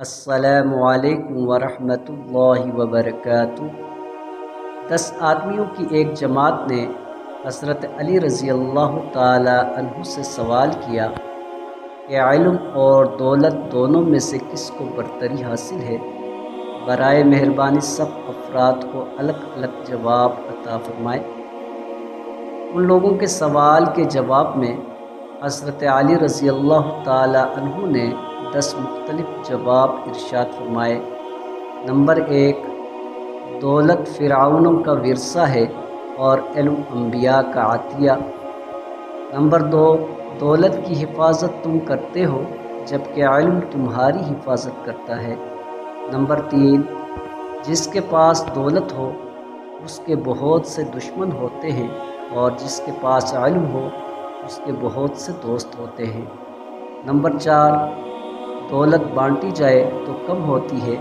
السلام علیکم ورحمۃ اللہ وبرکاتہ۔ 10 آدمیوں کی ایک جماعت نے حضرت علی رضی اللہ تعالی عنہ سے سوال کیا کہ علم اور دولت دونوں میں سے کس کو برتری حاصل ہے؟ برائے مہربانی سب افراد کو الگ الگ جواب عطا فرمائے۔ ان لوگوں کے سوال کے جواب میں حضرت علی رضی اللہ تعالی عنہ نے 10 مختلف جواب ارشاد فرمائے۔ نمبر 1، دولت فرعونوں کا ورثہ ہے اور علم انبیاء کا عطیہ۔ نمبر 2، دولت کی حفاظت تم کرتے ہو جبکہ علم تمہاری حفاظت کرتا ہے۔ نمبر 3، جس کے پاس دولت ہو اس کے بہت سے دشمن ہوتے ہیں اور جس کے پاس علم ہو اس کے بہت سے دوست ہوتے ہیں۔ نمبر 4، دولت بانٹی جائے تو کم ہوتی ہے،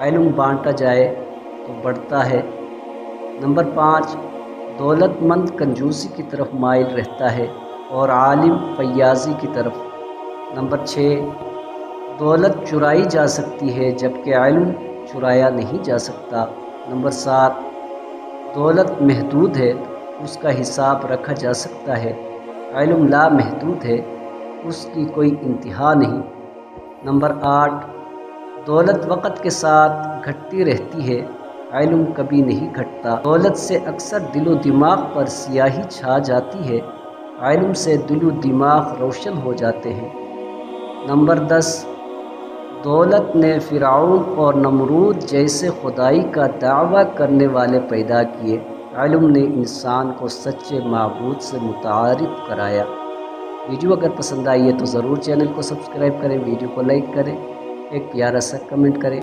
علم بانٹا جائے تو بڑھتا ہے۔ نمبر 5، دولت مند کنجوسی کی طرف مائل رہتا ہے اور عالم فیاضی کی طرف۔ نمبر 6، دولت چرائی جا سکتی ہے جبکہ علم چرایا نہیں جا سکتا۔ نمبر 7، دولت محدود ہے، اس کا حساب رکھا جا سکتا ہے، علم لا محدود ہے، اس کی کوئی انتہا نہیں۔ نمبر 8، دولت وقت کے ساتھ گھٹتی رہتی ہے، علم کبھی نہیں گھٹتا۔ دولت سے اکثر دل و دماغ پر سیاہی چھا جاتی ہے، علم سے دل و دماغ روشن ہو جاتے ہیں۔ نمبر 10، دولت نے فرعون اور نمرود جیسے خدائی کا دعویٰ کرنے والے پیدا کیے، علم نے انسان کو سچے معبود سے متعارف کرایا۔ ویڈیو اگر پسند آئی ہے تو ضرور چینل کو سبسکرائب کریں، ویڈیو کو لائک کریں، ایک پیارا سا کمنٹ کریں۔